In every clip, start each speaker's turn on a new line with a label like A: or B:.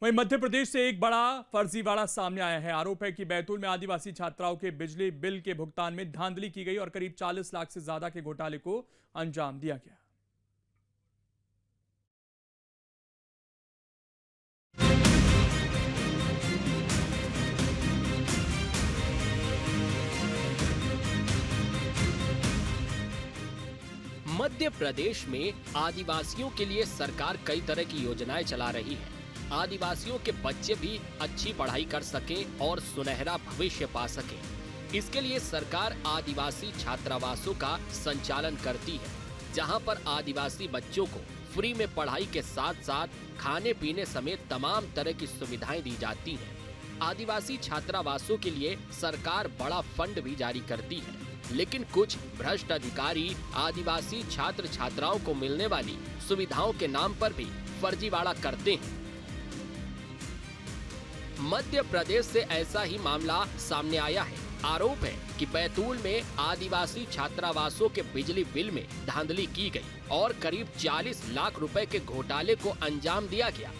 A: वहीं मध्य प्रदेश से एक बड़ा फर्जीवाड़ा सामने आया है। आरोप है कि बैतूल में आदिवासी छात्राओं के बिजली बिल के भुगतान में धांधली की गई और करीब 40 लाख से ज्यादा के घोटाले को अंजाम दिया गया।
B: मध्य प्रदेश में आदिवासियों के लिए सरकार कई तरह की योजनाएं चला रही है। आदिवासियों के बच्चे भी अच्छी पढ़ाई कर सकें और सुनहरा भविष्य पा सकें। इसके लिए सरकार आदिवासी छात्रावासों का संचालन करती है, जहां पर आदिवासी बच्चों को फ्री में पढ़ाई के साथ साथ खाने पीने समेत तमाम तरह की सुविधाएं दी जाती हैं। आदिवासी छात्रावासों के लिए सरकार बड़ा फंड भी जारी करती है, लेकिन कुछ भ्रष्ट अधिकारी आदिवासी छात्र छात्राओं को मिलने वाली सुविधाओं के नाम पर भी फर्जीवाड़ा करते हैं। मध्य प्रदेश से ऐसा ही मामला सामने आया है। आरोप है कि बैतूल में आदिवासी छात्रावासों के बिजली बिल में धांधली की गई और करीब 40 लाख रुपए के घोटाले को अंजाम दिया गया।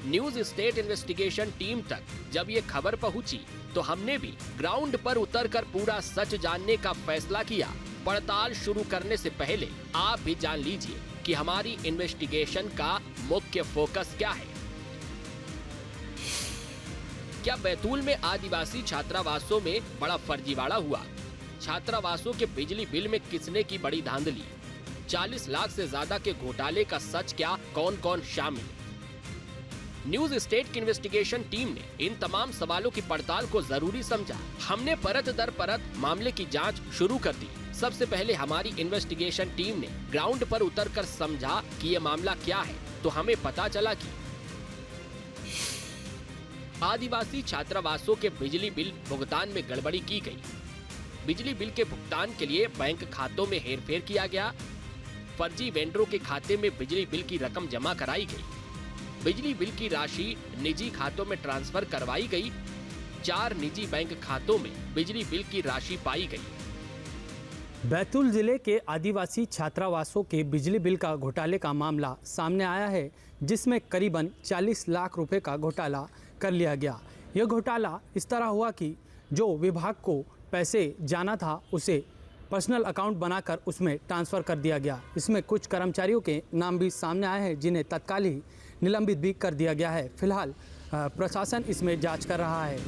B: न्यूज स्टेट इन्वेस्टिगेशन टीम तक जब ये खबर पहुंची तो हमने भी ग्राउंड पर उतरकर पूरा सच जानने का फैसला किया। पड़ताल शुरू करने से पहले आप भी जान लीजिए कि हमारी इन्वेस्टिगेशन का मुख्य फोकस क्या है। क्या बैतूल में आदिवासी छात्रावासों में बड़ा फर्जीवाड़ा हुआ? छात्रावासों के बिजली बिल में किसने की बड़ी धांधली? 40 लाख से ज्यादा के घोटाले का सच क्या, कौन कौन शामिल? न्यूज स्टेट की इन्वेस्टिगेशन टीम ने इन तमाम सवालों की पड़ताल को जरूरी समझा। हमने परत दर परत मामले की जांच शुरू कर दी। सबसे पहले हमारी इन्वेस्टिगेशन टीम ने ग्राउंड पर उतरकर समझा कि ये मामला क्या है, तो हमें पता चला कि आदिवासी छात्रावासों के बिजली बिल भुगतान में गड़बड़ी की गई। बिजली बिल के भुगतान के लिए बैंक खातों में हेरफेर किया गया। फर्जी वेंडरों के खाते में बिजली बिल की रकम जमा कराई गई। बिजली बिल की राशि निजी खातों में ट्रांसफर करवाई गई। 4 निजी बैंक खातों में बिजली बिल की राशि पाई गई।
C: बैतूल जिले के आदिवासी छात्रावासों के बिजली बिल का घोटाले का मामला सामने आया है, जिसमें करीबन 40 लाख रुपए का घोटाला कर लिया गया। यह घोटाला इस तरह हुआ कि जो विभाग को पैसे जाना था उसे पर्सनल अकाउंट बनाकर उसमें ट्रांसफ़र कर दिया गया। इसमें कुछ कर्मचारियों के नाम भी सामने आए हैं, जिन्हें तत्काल ही निलंबित भी कर दिया गया है। फिलहाल प्रशासन इसमें जांच कर रहा है।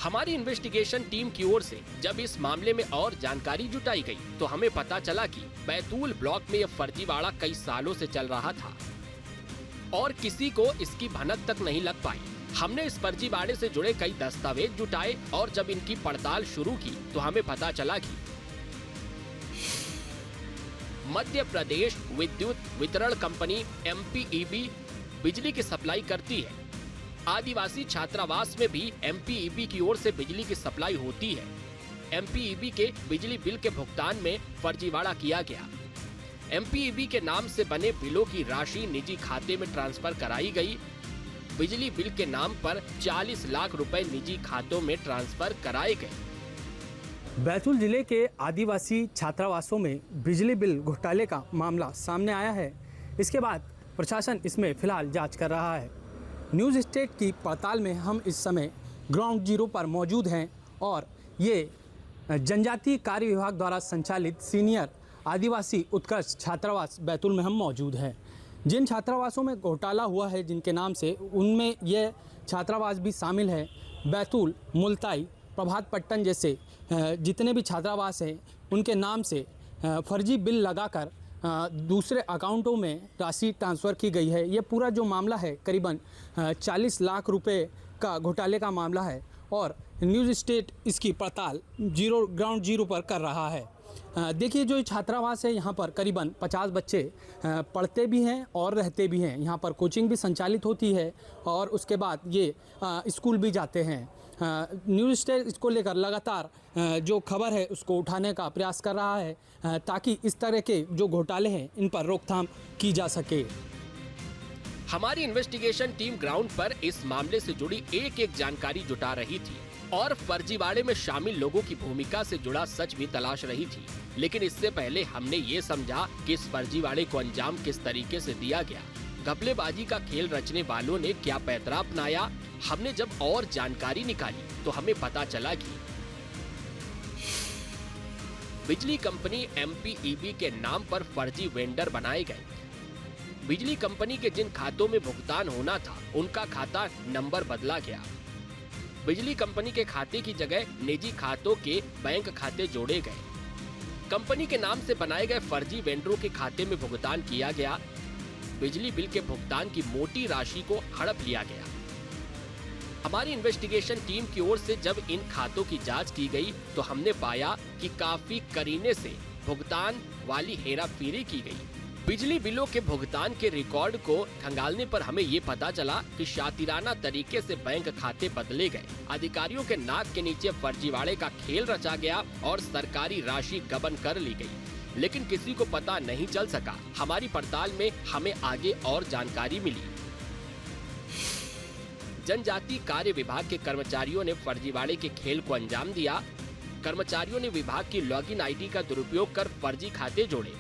B: हमारी इन्वेस्टिगेशन टीम की ओर से जब इस मामले में और जानकारी जुटाई गई तो हमें पता चला कि बैतूल ब्लॉक में यह फर्जीवाड़ा कई सालों से चल रहा था और किसी को इसकी भनक तक नहीं लग पाई। हमने इस फर्जीवाड़े से जुड़े कई दस्तावेज जुटाए और जब इनकी पड़ताल शुरू की तो हमें पता चला कि मध्य प्रदेश विद्युत वितरण कंपनी MPEB बिजली की सप्लाई करती है। आदिवासी छात्रावास में भी MPEB की ओर से बिजली की सप्लाई होती है। MPEB के बिजली बिल के भुगतान में फर्जीवाड़ा किया गया। MPEB के नाम से बने बिलों की राशि निजी खाते में ट्रांसफर कराई गई। बिजली बिल के नाम पर 40 लाख रुपए निजी खातों में ट्रांसफर कराए गए।
C: बैतूल जिले के आदिवासी छात्रावासों में बिजली बिल घोटाले का मामला सामने आया है। इसके बाद प्रशासन इसमें फिलहाल जांच कर रहा है। न्यूज़ स्टेट की पड़ताल में हम इस समय ग्राउंड जीरो पर मौजूद हैं और ये जनजातीय कार्य विभाग द्वारा संचालित सीनियर आदिवासी उत्कर्ष छात्रावास बैतूल में हम मौजूद हैं। जिन छात्रावासों में घोटाला हुआ है जिनके नाम से, उनमें यह छात्रावास भी शामिल है। बैतूल, मुल्ताई, प्रभात पट्टन जैसे जितने भी छात्रावास हैं उनके नाम से फर्जी बिल लगाकर दूसरे अकाउंटों में राशि ट्रांसफ़र की गई है। ये पूरा जो मामला है करीबन 40 लाख रुपए का घोटाले का मामला है और न्यूज़ स्टेट इसकी पड़ताल ग्राउंड जीरो पर कर रहा है। देखिए, जो छात्रावास है यहाँ पर करीबन 50 बच्चे पढ़ते भी हैं और रहते भी हैं। यहाँ पर कोचिंग भी संचालित होती है और उसके बाद ये स्कूल भी जाते हैं। न्यूज़ स्टेट इसको लेकर लगातार जो खबर है उसको उठाने का प्रयास कर रहा है ताकि इस तरह के जो घोटाले हैं इन पर रोकथाम की जा सके।
B: हमारी इन्वेस्टिगेशन टीम ग्राउंड पर इस मामले से जुड़ी एक जानकारी जुटा रही थी और फर्जीवाड़े में शामिल लोगों की भूमिका से जुड़ा सच भी तलाश रही थी। लेकिन इससे पहले हमने ये समझा कि इस फर्जीवाड़े को अंजाम किस तरीके से दिया गया। घपलेबाजी का खेल रचने वालों ने क्या पैतरा अपनाया? हमने जब और जानकारी निकाली तो हमें पता चला कि बिजली कंपनी MPEB के नाम पर फर्जी वेंडर बनाए गए। बिजली कंपनी के जिन खातों में भुगतान होना था उनका खाता नंबर बदला गया। बिजली कंपनी के खाते की जगह निजी खातों के बैंक खाते जोड़े गए। कंपनी के नाम से बनाए गए फर्जी वेंडरों के खाते में भुगतान किया गया। बिजली बिल के भुगतान की मोटी राशि को हड़प लिया गया। हमारी इन्वेस्टिगेशन टीम की ओर से जब इन खातों की जांच की गई तो हमने पाया कि काफी करीने से भुगतान वाली हेराफेरी की गई। बिजली बिलों के भुगतान के रिकॉर्ड को खंगालने पर हमें ये पता चला कि शातिराना तरीके से बैंक खाते बदले गए। अधिकारियों के नाक के नीचे फर्जीवाड़े का खेल रचा गया और सरकारी राशि गबन कर ली गई, लेकिन किसी को पता नहीं चल सका। हमारी पड़ताल में हमें आगे और जानकारी मिली। जनजातीय कार्य विभाग के कर्मचारियों ने फर्जीवाड़े के खेल को अंजाम दिया। कर्मचारियों ने विभाग की लॉगिन आईडी का दुरुपयोग कर फर्जी खाते जोड़े।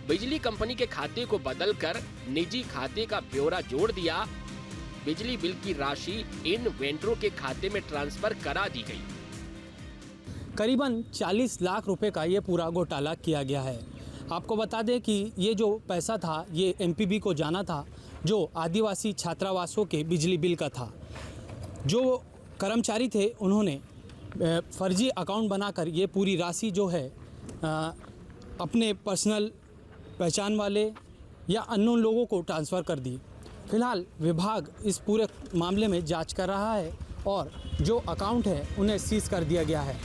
B: बिजली कंपनी के खाते को बदलकर निजी खाते का ब्यौरा जोड़ दिया। बिजली बिल की राशि इन वेंडरों के खाते में ट्रांसफर करा दी गई।
C: करीबन 40 लाख रुपए का ये पूरा घोटाला किया गया है। आपको बता दें कि ये जो पैसा था ये MPB को जाना था, जो आदिवासी छात्रावासों के बिजली बिल का था। जो कर्मचारी थे उन्होंने फर्जी अकाउंट बनाकर ये पूरी राशि जो है अपने पर्सनल पहचान वाले या अननोन लोगों को ट्रांसफ़र कर दी। फिलहाल विभाग इस पूरे मामले में जांच कर रहा है और जो अकाउंट है उन्हें सीज कर दिया गया है।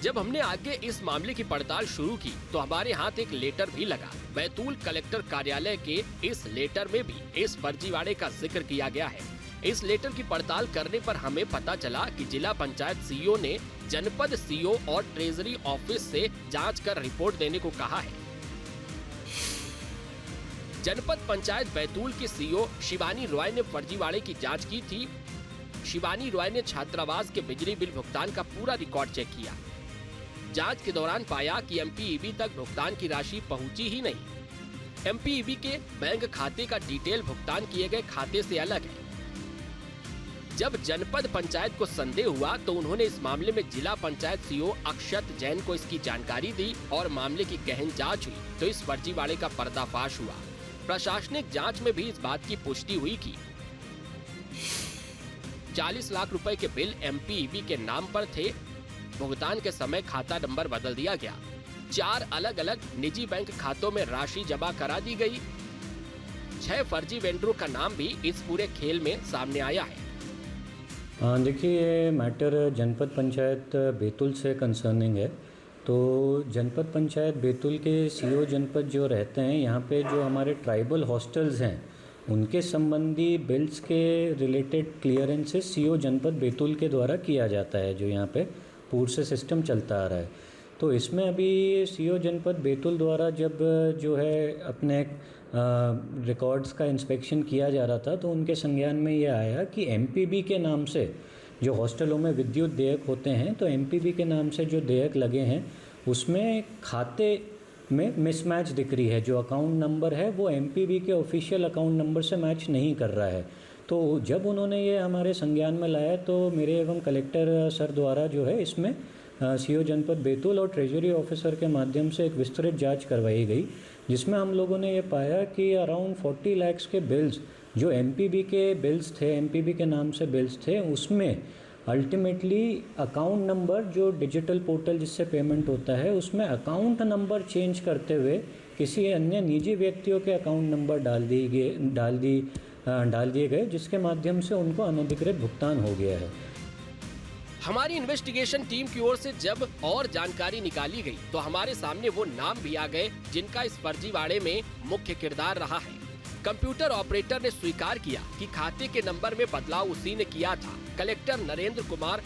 B: जब हमने आगे इस मामले की पड़ताल शुरू की तो हमारे हाथ एक लेटर भी लगा। बैतूल कलेक्टर कार्यालय के इस लेटर में भी इस फर्जीवाड़े का जिक्र किया गया है। इस लेटर की पड़ताल करने पर हमें पता चला कि जिला पंचायत CEO ने जनपद CO और ट्रेजरी ऑफिस से जांच कर रिपोर्ट देने को कहा है। जनपद पंचायत बैतूल की CEO शिवानी रॉय ने फर्जीवाड़े की जांच की थी। शिवानी रॉय ने छात्रावास के बिजली बिल भुगतान का पूरा रिकॉर्ड चेक किया। जांच के दौरान पाया कि MPEB तक भुगतान की राशि पहुंची ही नहीं। MPEB के बैंक खाते का डिटेल भुगतान किए गए खाते से अलग है। जब जनपद पंचायत को संदेह हुआ तो उन्होंने इस मामले में जिला पंचायत CEO अक्षत जैन को इसकी जानकारी दी और मामले की गहन जांच हुई तो इस फर्जीवाड़े का पर्दाफाश हुआ। प्रशासनिक जांच में भी इस बात की पुष्टि हुई कि 40 लाख रुपए के बिल MPEB के नाम पर थे। भुगतान के समय खाता नंबर बदल दिया गया। 4 अलग अलग निजी बैंक खातों में राशि जमा करा दी गई। 6 फर्जी वेंडरों का नाम भी इस पूरे खेल में सामने आया है।
D: देखिए, ये मैटर जनपद पंचायत बैतूल से कंसर्निंग है। तो जनपद पंचायत बैतूल के CEO जनपद जो रहते हैं, यहाँ पे जो हमारे ट्राइबल हॉस्टल्स हैं उनके संबंधी बिल्स के रिलेटेड क्लियरेंसेस CEO जनपद बैतूल के द्वारा किया जाता है, जो यहाँ पे पूर्व से सिस्टम चलता आ रहा है। तो इसमें अभी CEO जनपद बैतूल द्वारा जब जो है अपने रिकॉर्ड्स का इंस्पेक्शन किया जा रहा था तो उनके संज्ञान में ये आया कि MPB के नाम से जो हॉस्टलों में विद्युत देयक होते हैं, तो MPB के नाम से जो देयक लगे हैं उसमें खाते में मिसमैच दिख रही है। जो अकाउंट नंबर है वो MPB के ऑफिशियल अकाउंट नंबर से मैच नहीं कर रहा है। तो जब उन्होंने ये हमारे संज्ञान में लाया तो मेरे एवं कलेक्टर सर द्वारा जो है इसमें CEO जनपद बैतूल और ट्रेजरी ऑफिसर के माध्यम से एक विस्तृत जांच करवाई गई, जिसमें हम लोगों ने ये पाया कि अराउंड 40 लाख के बिल्स जो MPB के बिल्स थे, MPB के नाम से बिल्स थे, उसमें अल्टीमेटली अकाउंट नंबर जो डिजिटल पोर्टल जिससे पेमेंट होता है उसमें अकाउंट नंबर चेंज करते हुए किसी अन्य निजी व्यक्तियों के अकाउंट नंबर डाल दिए गए, जिसके माध्यम से उनको अनधिकृत भुगतान हो गया है।
B: हमारी इन्वेस्टिगेशन टीम की ओर से जब और जानकारी निकाली गई तो हमारे सामने वो नाम भी आ गए जिनका इस फर्जीवाड़े में मुख्य किरदार रहा है। कंप्यूटर ऑपरेटर ने स्वीकार किया कि खाते के नंबर में बदलाव उसी ने किया था। कलेक्टर नरेंद्र कुमार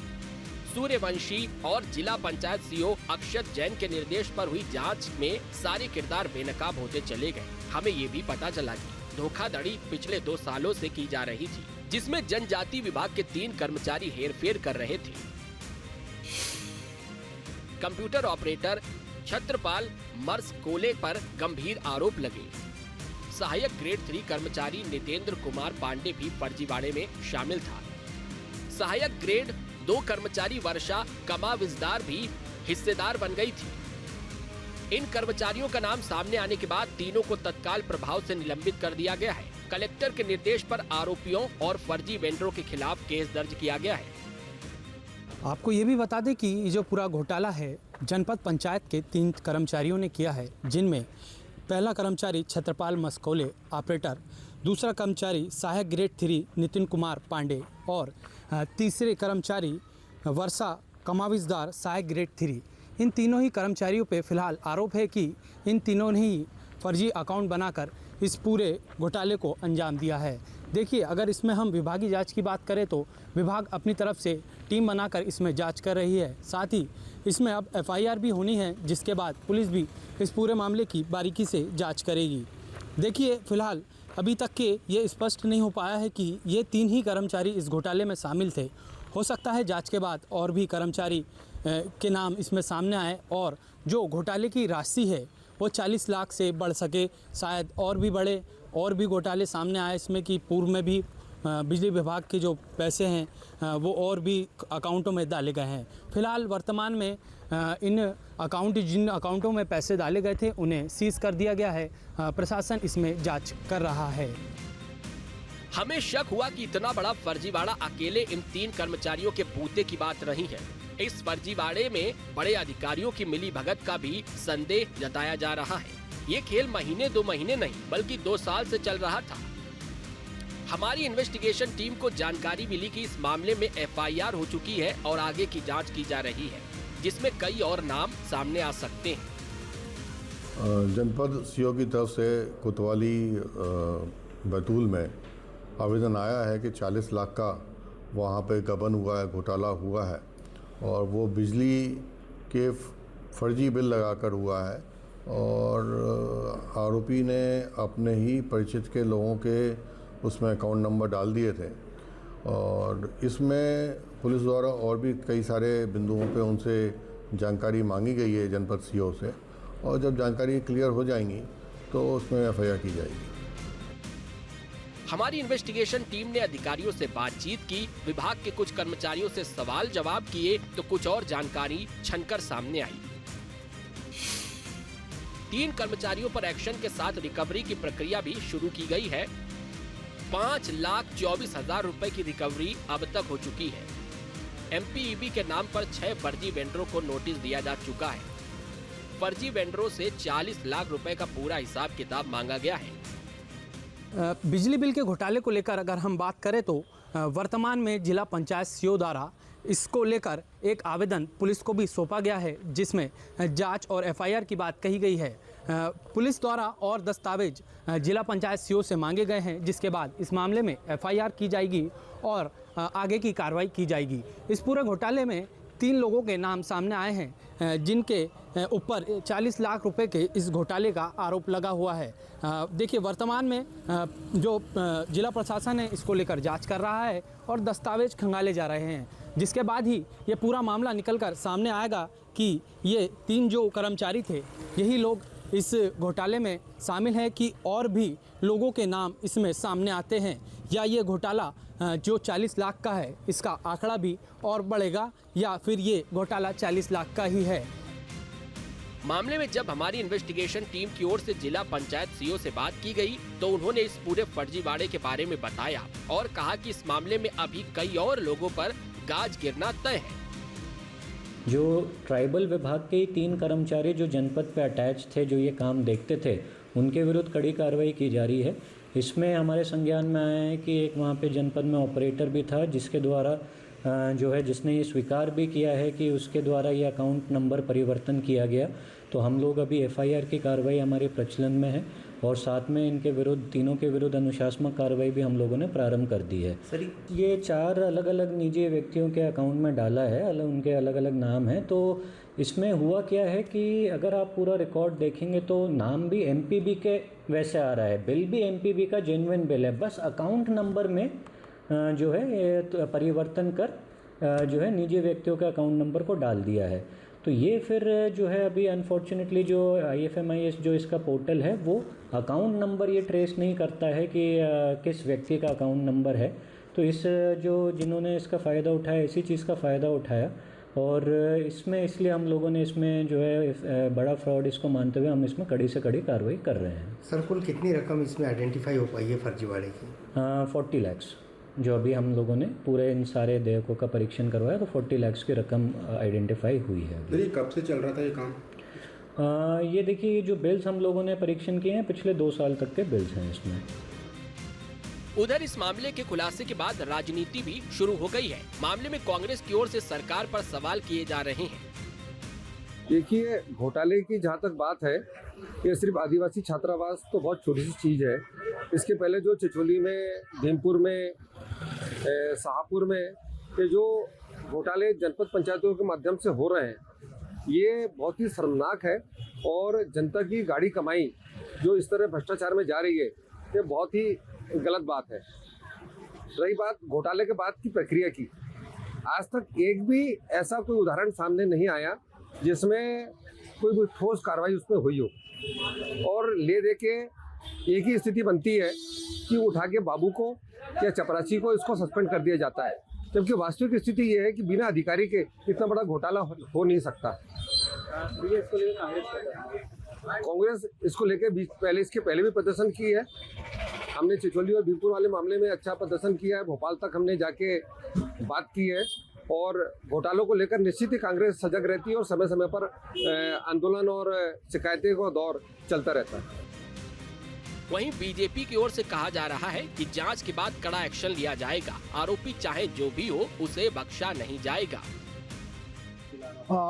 B: सूर्यवंशी और जिला पंचायत CEO अक्षत जैन के निर्देश पर हुई जांच में सारे किरदार बेनकाब होते चले गए। हमें ये भी पता चला कि धोखाधड़ी पिछले 2 सालों से की जा रही थी, जिसमें जनजाति विभाग के 3 कर्मचारी हेरफेर कर रहे थे। कंप्यूटर ऑपरेटर छत्रपाल मर्स कोले पर गंभीर आरोप लगे। सहायक ग्रेड 3 कर्मचारी नितेंद्र कुमार पांडे भी फर्जीवाड़े में शामिल था। सहायक ग्रेड 2 कर्मचारी वर्षा कमाविजदार भी हिस्सेदार बन गई थी। इन कर्मचारियों का नाम सामने आने के बाद तीनों को तत्काल प्रभाव से निलंबित कर दिया गया है। कलेक्टर के निर्देश पर आरोपियों और फर्जी वेंडरों के खिलाफ केस दर्ज किया गया है।
C: आपको ये भी बता दें कि ये जो पूरा घोटाला है जनपद पंचायत के 3 कर्मचारियों ने किया है, जिनमें पहला कर्मचारी छत्रपाल मस्कोले ऑपरेटर, दूसरा कर्मचारी सहायक ग्रेड 3 नितिन कुमार पांडे और तीसरे कर्मचारी वर्षा कमाविजदार सहायक ग्रेड 3। इन तीनों ही कर्मचारियों पे फिलहाल आरोप है कि इन तीनों ने ही फर्जी अकाउंट बनाकर इस पूरे घोटाले को अंजाम दिया है। देखिए, अगर इसमें हम विभागीय जांच की बात करें तो विभाग अपनी तरफ से टीम बनाकर इसमें जांच कर रही है। साथ ही इसमें अब एफआईआर भी होनी है, जिसके बाद पुलिस भी इस पूरे मामले की बारीकी से जांच करेगी। देखिए, फिलहाल अभी तक के ये स्पष्ट नहीं हो पाया है कि ये 3 ही कर्मचारी इस घोटाले में शामिल थे। हो सकता है जांच के बाद और भी कर्मचारी के नाम इसमें सामने आए और जो घोटाले की राशि है वो 40 लाख से बढ़ सके, शायद और भी बढ़े। और भी घोटाले सामने आए इसमें कि पूर्व में भी बिजली विभाग के जो पैसे हैं वो और भी अकाउंटों में डाले गए हैं। फिलहाल वर्तमान में जिन अकाउंटों में पैसे डाले गए थे उन्हें सीज कर दिया गया है। प्रशासन इसमें जांच कर रहा है।
B: हमें शक हुआ कि इतना बड़ा फर्जीवाड़ा अकेले इन 3 कर्मचारियों के बूते की बात नहीं है। इस फर्जीवाड़े में बड़े अधिकारियों की मिलीभगत का भी संदेह जताया जा रहा है। ये खेल महीने 2 महीने नहीं बल्कि 2 साल से चल रहा था। हमारी इन्वेस्टिगेशन टीम को जानकारी मिली कि इस मामले में एफआईआर हो चुकी है और आगे की जांच की जा रही है, जिसमें कई और नाम सामने आ सकते हैं।
E: जनपद सीओ की तरफ से कोतवाली बैतूल में आवेदन आया है कि 40 लाख का वहाँ पे गबन हुआ है, घोटाला हुआ है और वो बिजली के फर्जी बिल लगाकर हुआ है और आरोपी ने अपने ही परिचित के लोगों के उसमें अकाउंट नंबर डाल दिए थे और इसमें पुलिस द्वारा और भी कई सारे बिंदुओं पे उनसे जानकारी मांगी गई है जनपद सीओ से, और जब जानकारी क्लियर हो जाएंगी तो उसमें एफआईआर की जाएगी।
B: हमारी इन्वेस्टिगेशन टीम ने अधिकारियों से बातचीत की, विभाग के कुछ कर्मचारियों से सवाल जवाब किए तो कुछ और जानकारी छनकर सामने आई। 3 कर्मचारियों पर एक्शन के साथ रिकवरी की प्रक्रिया भी शुरू की गई है। 5,24,000 रुपए की रिकवरी अब तक हो चुकी है। एमपीईबी के नाम पर 6 फर्जी वेंडरों को नोटिस दिया जा चुका है। फर्जी वेंडरों से 40 लाख रुपए का पूरा हिसाब किताब मांगा गया है।
C: बिजली बिल के घोटाले को लेकर अगर हम बात करें तो वर्तमान में जिला पंचायत सीओ द्वारा इसको लेकर एक आवेदन पुलिस को भी सौंपा गया है, जिसमें जांच और एफआईआर की बात कही गई है। पुलिस द्वारा और दस्तावेज जिला पंचायत सीओ से मांगे गए हैं, जिसके बाद इस मामले में एफआईआर की जाएगी और आगे की कार्रवाई की जाएगी। इस पूरे घोटाले में 3 लोगों के नाम सामने आए हैं, जिनके ऊपर 40 लाख रुपए के इस घोटाले का आरोप लगा हुआ है। देखिए, वर्तमान में जो जिला प्रशासन है इसको लेकर जांच कर रहा है और दस्तावेज खंगाले जा रहे हैं, जिसके बाद ही ये पूरा मामला निकलकर सामने आएगा कि ये 3 जो कर्मचारी थे यही लोग इस घोटाले में शामिल हैं कि और भी लोगों के नाम इसमें सामने आते हैं, या ये घोटाला जो 40 लाख का है इसका आंकड़ा भी और बढ़ेगा, या फिर ये घोटाला 40 लाख का ही है।
B: मामले में जब हमारी इन्वेस्टिगेशन टीम की ओर से जिला पंचायत सीओ से बात की गई तो उन्होंने इस पूरे फर्जीवाड़े के बारे में बताया और कहा कि इस मामले में अभी कई और लोगों पर गाज गिरना तय है।
D: जो ट्राइबल विभाग के 3 कर्मचारी जो जनपद पे अटैच थे, जो ये काम देखते थे, उनके विरुद्ध कड़ी कार्रवाई की जा रही है। इसमें हमारे संज्ञान में आया है कि एक वहाँ पे जनपद में ऑपरेटर भी था, जिसके द्वारा जिसने ये स्वीकार भी किया है कि उसके द्वारा ये अकाउंट नंबर परिवर्तन किया गया। तो हम लोग अभी एफआईआर की कार्रवाई हमारे प्रचलन में है और साथ में इनके विरुद्ध, तीनों के विरुद्ध अनुशासनात्मक कार्रवाई भी हम लोगों ने प्रारंभ कर दी है। सर, ये 4 अलग अलग निजी व्यक्तियों के अकाउंट में डाला है, उनके अलग अलग नाम हैं। तो इसमें हुआ क्या है कि अगर आप पूरा रिकॉर्ड देखेंगे तो नाम भी एमपीबी के वैसे आ रहा है, बिल भी एमपीबी का जेन्युइन बिल है, बस अकाउंट नंबर में परिवर्तन कर निजी व्यक्तियों के अकाउंट नंबर को डाल दिया है। तो ये फिर जो है अभी अनफॉर्चुनेटली जो IFMIS जो इसका पोर्टल है वो अकाउंट नंबर ये ट्रेस नहीं करता है कि किस व्यक्ति का अकाउंट नंबर है। तो इस जो जिन्होंने इसका फ़ायदा उठाया इसी चीज़ का फ़ायदा उठाया और इसमें इसलिए हम लोगों ने इसमें जो है बड़ा फ्रॉड इसको मानते हुए हम इसमें कड़ी से कड़ी कार्रवाई कर रहे हैं।
F: सर कुल कितनी रकम इसमें आइडेंटिफाई हो पाई है फर्जीवाड़े की?
D: 40 लाख जो अभी हम लोगों ने पूरे इन सारे देयकों का परीक्षण करवाया तो 40 लाख की रकम आइडेंटिफाई हुई है।
G: देखिए कब से चल रहा था ये काम?
D: ये देखिए ये जो बिल्स हम लोगों ने परीक्षण किए हैं पिछले 2 साल तक के बिल्स हैं इसमें।
B: उधर इस मामले के खुलासे के बाद राजनीति भी शुरू हो गई है। मामले में कांग्रेस की ओर से सरकार पर सवाल किए जा रहे हैं।
H: देखिए घोटाले की जहाँ तक बात है ये सिर्फ आदिवासी छात्रावास तो बहुत छोटी सी चीज़ है। इसके पहले जो चिचोली में, भीमपुर में, शाहपुर में ये जो घोटाले जनपद पंचायतों के माध्यम से हो रहे हैं ये बहुत ही शर्मनाक है और जनता की गाड़ी कमाई जो इस तरह भ्रष्टाचार में जा रही है ये बहुत ही गलत बात है। रही बात घोटाले के बाद की प्रक्रिया की, आज तक एक भी ऐसा कोई उदाहरण सामने नहीं आया जिसमें कोई ठोस कार्रवाई उसमें हुई हो और ले दे के एक ही स्थिति बनती है कि उठा के बाबू को या चपरासी को इसको सस्पेंड कर दिया जाता है, जबकि वास्तविक स्थिति ये है कि बिना अधिकारी के इतना बड़ा घोटाला हो नहीं सकता। कांग्रेस इसको लेकर इसके पहले भी प्रदर्शन की है। हमने चिचोली और भीमपुर वाले मामले में अच्छा प्रदर्शन किया है, भोपाल तक हमने जाके बात की है और घोटालों को लेकर निश्चित ही कांग्रेस सजग रहती है और समय समय पर आंदोलन और शिकायतें का दौर चलता रहता है।
B: वहीं बीजेपी की ओर से कहा जा रहा है कि जांच के बाद कड़ा एक्शन लिया जाएगा, आरोपी चाहे जो भी हो उसे बख्शा नहीं जाएगा।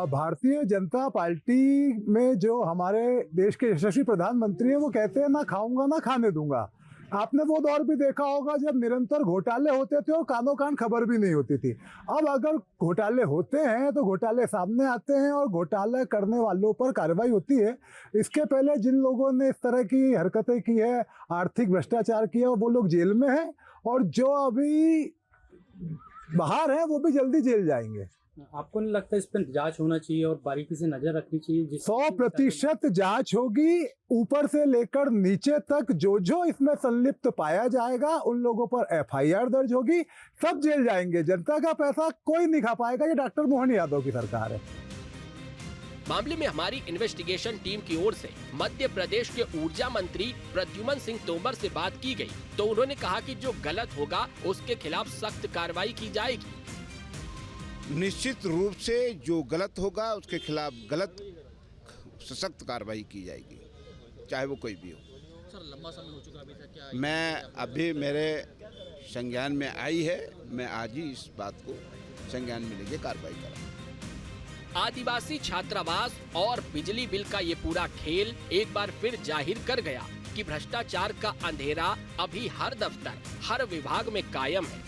I: भारतीय जनता पार्टी में जो हमारे देश के यशस्वी प्रधानमंत्री हैं वो कहते हैं ना खाऊंगा ना खाने दूंगा। आपने वो दौर भी देखा होगा जब निरंतर घोटाले होते थे और कानों कान खबर भी नहीं होती थी। अब अगर घोटाले होते हैं तो घोटाले सामने आते हैं और घोटाला करने वालों पर कार्रवाई होती है। इसके पहले जिन लोगों ने इस तरह की हरकतें की है, आर्थिक भ्रष्टाचार किया, वो लोग जेल में हैं और जो अभी बाहर हैं वो भी जल्दी जेल जाएंगे।
C: आपको नहीं लगता इस पर जांच होना चाहिए और बारीकी से नजर रखनी चाहिए?
I: 100% जांच होगी, ऊपर से लेकर नीचे तक जो इसमें संलिप्त पाया जाएगा उन लोगों पर FIR दर्ज होगी, सब जेल जाएंगे। जनता का पैसा कोई नहीं खा पाएगा, ये डॉक्टर मोहन यादव की सरकार है।
B: मामले में हमारी इन्वेस्टिगेशन टीम की ओर से मध्य प्रदेश के ऊर्जा मंत्री प्रद्युमन सिंह तोमर से बात की गई तो उन्होंने कहा कि जो गलत होगा उसके खिलाफ सख्त कार्रवाई की जाएगी।
G: निश्चित रूप से जो गलत होगा उसके खिलाफ गलत सख्त कार्रवाई की जाएगी, चाहे वो कोई भी हो।
J: सर लंबा समय हो चुका अभी तक, क्या
G: मैं अभी मेरे संज्ञान में आई है, मैं आज ही इस बात को संज्ञान में लेके कार्रवाई करा।
B: आदिवासी छात्रावास और बिजली बिल का ये पूरा खेल एक बार फिर जाहिर कर गया कि भ्रष्टाचार का अंधेरा अभी हर दफ्तर, हर विभाग में कायम है।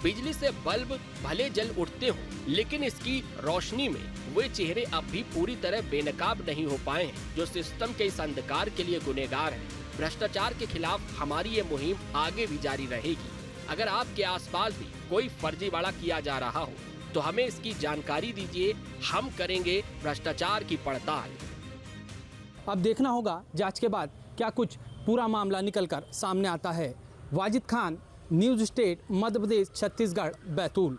B: बिजली से बल्ब भले जल उठते हों, लेकिन इसकी रोशनी में वे चेहरे अब भी पूरी तरह बेनकाब नहीं हो पाए हैं जो सिस्टम के इस अंधकार के लिए गुनहगार हैं। भ्रष्टाचार के खिलाफ हमारी ये मुहिम आगे भी जारी रहेगी। अगर आपके आसपास भी कोई फर्जीवाड़ा किया जा रहा हो तो हमें इसकी जानकारी दीजिए, हम करेंगे भ्रष्टाचार की पड़ताल।
C: अब देखना होगा जांच के बाद क्या कुछ पूरा मामला निकलकर सामने आता है। Wajid Khan, news state, Madhya Pradesh, Chhattisgarh, Betul.